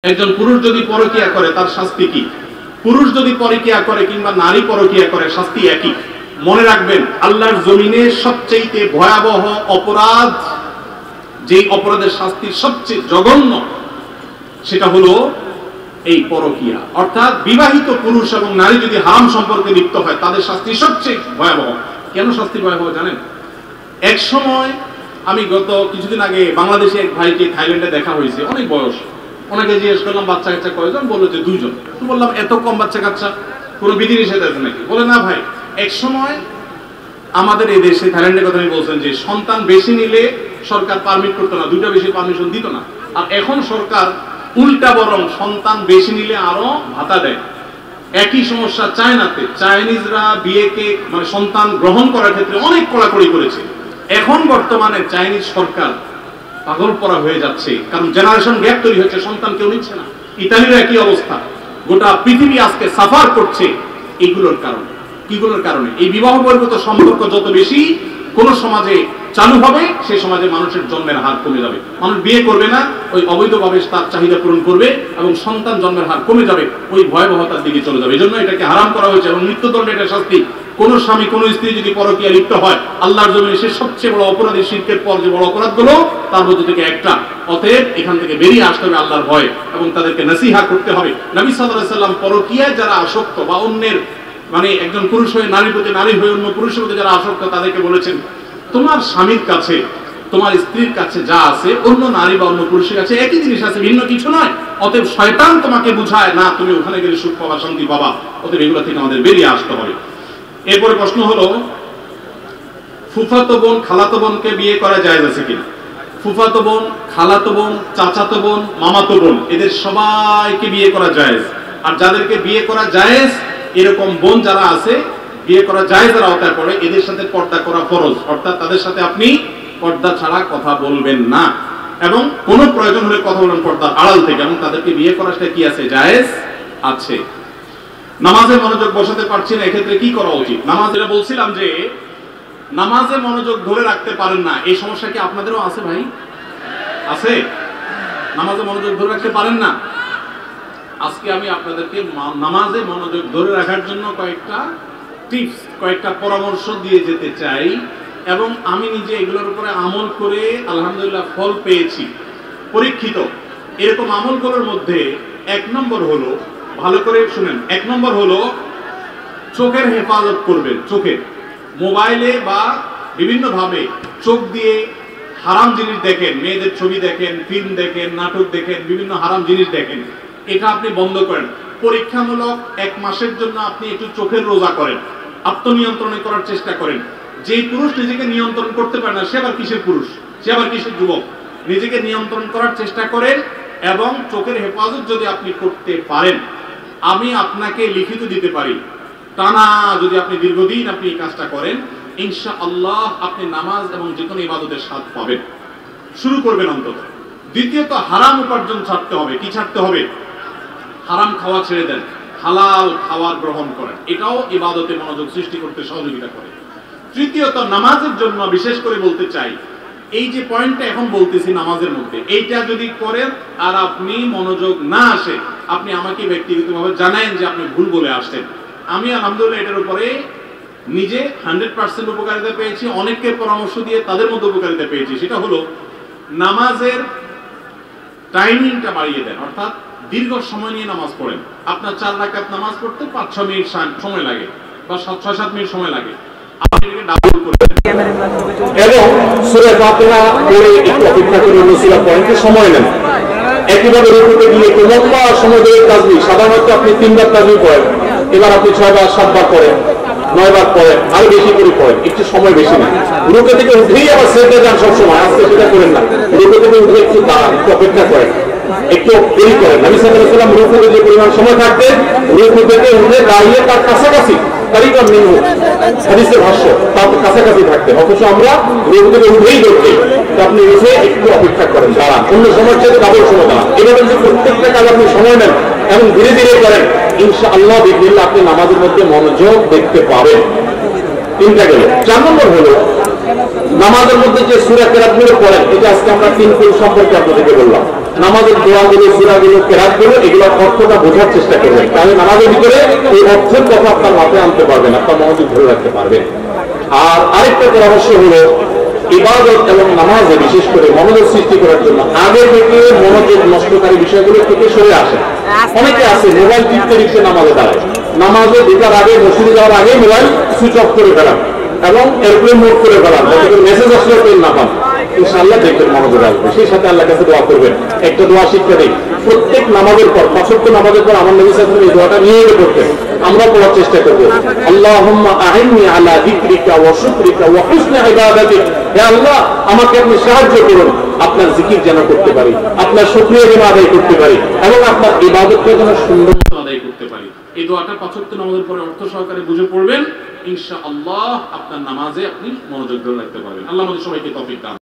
একজন পুরুষ যদি পরকিয়া করে তার শাস্তি কি? পুরুষ যদি পরকিয়া করে কিংবা নারী পরকিয়া করে শাস্তি একই। মনে রাখবেন, আল্লাহর জমিনে সবচেয়ে ভয়াবহ অপরাধ, যেই অপরাধের শাস্তি সবচেয়ে জঘন্য, সেটা হলো এই পরকিয়া। অর্থাৎ বিবাহিত পুরুষ এবং নারী যদি হারাম সম্পর্কে লিপ্ত হয় তাদের শাস্তি সবচেয়ে ভয়াবহ। কেন শাস্তি ভয়াবহ জানেন? এক সময় আমি গত কিছুদিন আগে বাংলাদেশে এক ভাইকে থাইল্যান্ডে দেখা হয়েছে, অনেক বয়স। ওনাকে জিজ্ঞেস করলাম বাচ্চা কাচ্চা কয়জন, বললো যে 2 জন। তো বললাম এত কম বাচ্চা কাচ্চা, কোনো বিধিনিষেধ আছে নাকি? বলে না ভাই, এক সময় আমাদের এই দেশে, থাইল্যান্ডের কথা আমি বলছেন, যে সন্তান বেশি নিলে সরকার পারমিট করতো না, 2টা বেশি পারমিশন দিত না। আর এখন সরকার উল্টা, বরং সন্তান বেশি নিলে আরো ভাতা দেয়। একই সমস্যা চায়নাতে। চাইনিজরা বিয়েকে মানে সন্তান গ্রহণ করার ক্ষেত্রে অনেক কড়াকড়ি করেছে। এখন বর্তমানে চাইনিজ সরকার পাগল পড়া হয়ে যাচ্ছে, কারণ জেনারেশন গ্যাপ তৈরি হচ্ছে, সন্তান কেউ নিচ্ছে না। ইতালির একই অবস্থা। গোটা পৃথিবী আজকে সাফার করছে এইগুলোর কারণে। কিগুলোর কারণে? এই বিবাহ বহির্ভূত সম্পর্ক যত বেশি কোন সমাজে চালু হবে, সেই সমাজে মানুষের জন্মের হার কমে যাবে। মানুষ বিয়ে করবে না, ওই অবৈধভাবে তার চাহিদা পূরণ করবে এবং সন্তান জন্মের হার কমে যাবে, ওই ভয়াবহতার দিকে চলে যাবে। এজন্য এটাকে হারাম করা হয়েছে এবং মৃত্যুদণ্ডে এটা শাস্তি। কোন স্বামী কোন স্ত্রী যদি পরকীয়া লিপ্ত হয়, আল্লাহর জমিনে সে সবচেয়ে বড় অপরাধী। শিরকের পর যে বড় অপরাধগুলো, তার মধ্যে থেকে একটা। অতএব এখান থেকে বেরিয়ে আসতে হবে আল্লাহর ভয়, এবং তাদেরকে নসিহা করতে হবে। নবী সাল্লাল্লাহু আলাইহি সাল্লাম পরকীয়ায় যারা আসক্ত, বা অন্যের মানে একজন পুরুষ হয়ে নারীর প্রতি, নারী হয়ে অন্য পুরুষের প্রতি যারা আসক্ত, তাদেরকে বলেছেন তোমার স্বামীর কাছে, তোমার স্ত্রীর কাছে যা আছে, অন্য নারী বা অন্য পুরুষের কাছে একই জিনিস আছে, ভিন্ন কিছু নয়। অতএব শয়তান তোমাকে বুঝায় না তুমি ওখানে গেলে সুখ পাবা, শান্তি পাবা। অতএব এগুলো থেকে আমাদের বেরিয়ে আসতে হবে। এরপরে প্রশ্ন হলো, ফুফাতো বোন খালাতো বোনকে বিয়ে করা জায়েজ আছে কিনা? ফুফাতো বোন, খালাতো বোন, চাচাতো বোন, মামাতো বোন, এদের সবাইকে বিয়ে করা জায়েজ। আর যাদেরকে বিয়ে করা জায়েজ, এরকম বোন যারা আছে, বিয়ে করা জায়েজের আওতায় পড়ে, এদের সাথে পর্দা করা ফরজ। অর্থাৎ তাদের সাথে আপনি পর্দা ছাড়া কথা বলবেন না, এবং কোনো প্রয়োজন হলে কথা বলবেন পর্দার আড়াল থেকে, এবং তাদেরকে বিয়ে করা সেটা কি আছে? জায়েজ আছে। নামাজে মনোযোগ বসাতে পারছি না, এক্ষেত্রে কি করা উচিত? নামাজ, যেটা বলছিলাম যে নামাজে মনোযোগ ধরে রাখতে পারেন না, এই সমস্যা কি আপনাদেরও আছে ভাই? আছে? নামাজে মনোযোগ ধরে রাখতে পারেন না? আজকে আমি আপনাদেরকে নামাজে মনোযোগ ধরে রাখার জন্য কয়েকটা টিপস, কয়েকটা পরামর্শ দিয়ে যেতে চাই, এবং আমি নিজে এগুলোর উপরে আমল করে আলহামদুলিল্লাহ ফল পেয়েছি, পরীক্ষিত। এরকম আমলগুলোর মধ্যে 1 নম্বর হলো, ভালো করে শুনেন, 1 নম্বর হলো চোখের হেফাজত করবেন। চোখের, মোবাইলে বা বিভিন্ন ভাবে চোখ দিয়ে হারাম জিনিস দেখেন, মেয়েদের ছবি দেখেন, ফিল্ম দেখেন, নাটক দেখেন, বিভিন্ন হারাম জিনিস দেখেন, এটা আপনি বন্ধ করেন। পরীক্ষামূলক 1 মাসের জন্য আপনি একটু চোখের রোজা করেন, আত্মনিয়ন্ত্রণে করার চেষ্টা করেন। যেই পুরুষ নিজেকে নিয়ন্ত্রণ করতে পারে না, সে আবার কিসের পুরুষ, সে আবার কিসের যুবক? নিজেকে নিয়ন্ত্রণ করার চেষ্টা করেন, এবং চোখের হেফাজত যদি আপনি করতে পারেন, আমি আপনাকে লিখিত দিতে পারি, টানা যদি আপনি দীর্ঘদিন আপনি এই কাজটা করেন, ইনশাআল্লাহ আপনি নামাজ এবং যে কোনো ইবাদতের স্বাদ পাবেন। শুরু করবেন অন্তত। দ্বিতীয়ত, হারাম উপার্জন ছাড়তে হবে। কি ছাড়তে হবে? হারাম খাওয়া ছেড়ে দেন, হালাল খাবার গ্রহণ করেন, এটাও ইবাদতে মনোযোগ সৃষ্টি করতে সহযোগিতা করে। তৃতীয়ত, নামাজের জন্য বিশেষ করে বলতে চাই, এই যে পয়েন্টটা এখন বলতেছি নামাজের মধ্যে, এইটা যদি করেন আর আপনি মনোযোগ না আসে, আপনি আমাকে ব্যক্তিগতভাবে জানায়েন যে আপনি ভুল বলে আসছেন। আমি আলহামদুলিল্লাহ এটার উপরে নিজে 100% উপকারিতা পেয়েছি, অনেককে পরামর্শ দিয়ে তাদের মধ্যে উপকারিতা পেয়েছি। সেটা হলো নামাজের টাইমিংটা বাড়িয়ে দেন, অর্থাৎ দীর্ঘ সময় নিয়ে নামাজ পড়েন। আপনার 4 রাকাত নামাজ পড়তে 5-6 মিনিট সময় লাগে, বা 6-7 মিনিট সময় লাগে, আপনি এটাকে ডাবল করে দেন। এবং সূরা ফাতিহা পড়ে একটু অপেক্ষা করে রসিলা পয়েন্টে সময় নেন। একইভাবে রুকুতে গিয়ে একটু লম্বা সময় ধরে তাসবিহ, সাধারণত আপনি 3 বার তাসবিহ পড়েন, এবার আপনি 6 বার 7 বার পড়েন, 9 বার পড়েন, আরো বেশি করে পড়েন, একটু সময় বেশি না। রুকু থেকে উঠেই আবার সেজদা যান সবসময়, আজকে সেটা করেন না। রুকু থেকে উঠে একটু দাঁড়ান, একটু অপেক্ষা করেন, একটু দেরি করেন। নবী সাল্লাল্লাহু আলাইহি ওয়াসাল্লাম রুকুতে যে পরিমাণ সময় থাকতেন, রুকু থেকে উঠে দাঁড়িয়ে তার কাছাকাছি, কারিগর মিনহু হাদিসের ভাষ্য, তার কাছাকাছি থাকতেন। অথচ আমরা রুকু থেকে উঠেই ধরতে, আপনি উঠে একটু অপেক্ষা করেন, দাঁড়ান, অন্য সময় চেয়ে ডাবল সময় দাঁড়ান। এভাবে যদি প্রত্যেকটা কাজ আপনি সময় নেন এবং ধীরে ধীরে করেন, ইনশাআল্লাহ বিসমিল্লাহ আপনি নামাজের মধ্যে মনোযোগ দেখতে পাবেন। 3টা গেল। 4 নম্বর হলো নামাজের মধ্যে যে সূরা কেরাতগুলো পড়েন, এটা আজকে আমরা 3 কুল সম্পর্কে আপনাদেরকে বললাম। নামাজের দোয়াগুলো, সূরাগুলো, কেরাতগুলো, এগুলো অর্থটা বোঝার চেষ্টা করবেন। তাহলে নামাজের ভিতরে এই অর্থের কথা আপনার মাথায় আনতে পারবেন, আপনার মনোযোগ ধরে রাখতে পারবেন। আর আরেকটা পরামর্শ হলো, ইবাদত এবং নামাজে বিশেষ করে মনোযোগ সৃষ্টি করার জন্য আগে থেকে মনোযোগ নষ্টকারী বিষয়গুলো থেকে সরে আসে। অনেকে আছে মোবাইল টিপতে টিপতে নামাজে দাঁড়ায়, নামাজে ঢোকার আগে, মসজিদে যাওয়ার আগে মোবাইল সুইচ অফ করে ফেলান এবং এরপ্লেন মোড করে ফেলান, যাতে করে মেসেজ আসলে পেন না পান। ইনশাআল্লাহ দেখবেন মনোযোগ আসবে। সেই সাথে আল্লাহর কাছে দোয়া করবেন। একটা দোয়া শিক্ষা দিই, প্রত্যেক নামাজের পর, ৫ ওয়াক্ত নামাজের পর আমার নবী সাল্লাল্লাহু আলাইহি ওয়াসাল্লাম এই দোয়াটা নিয়ে করতেন, আমরা পড়ার চেষ্টা করব। আল্লাহুম্মা আ'ইন্নি আলা যিকরিকা ওয়া শুকরিকা ওয়া হুসনি ইবাদাতিক। হে আল্লাহ, আমাকে আপনি সাহায্য করুন, আপনার জিকির যেন করতে পারি, আপনার শুকরিয়া যেন আদায় করতে পারি এবং আপনার ইবাদতকে যেন সুন্দর আদায় করতে পারি। এই দোয়াটা ৫ ওয়াক্ত নামাজের পরে অর্থ সহকারে বুঝে পড়বেন, ইনশাআল্লাহ আপনার নামাজে আপনি মনোযোগ ধরে রাখতে পারবেন। আল্লাহ আমাদের সবাইকে তৌফিক দান।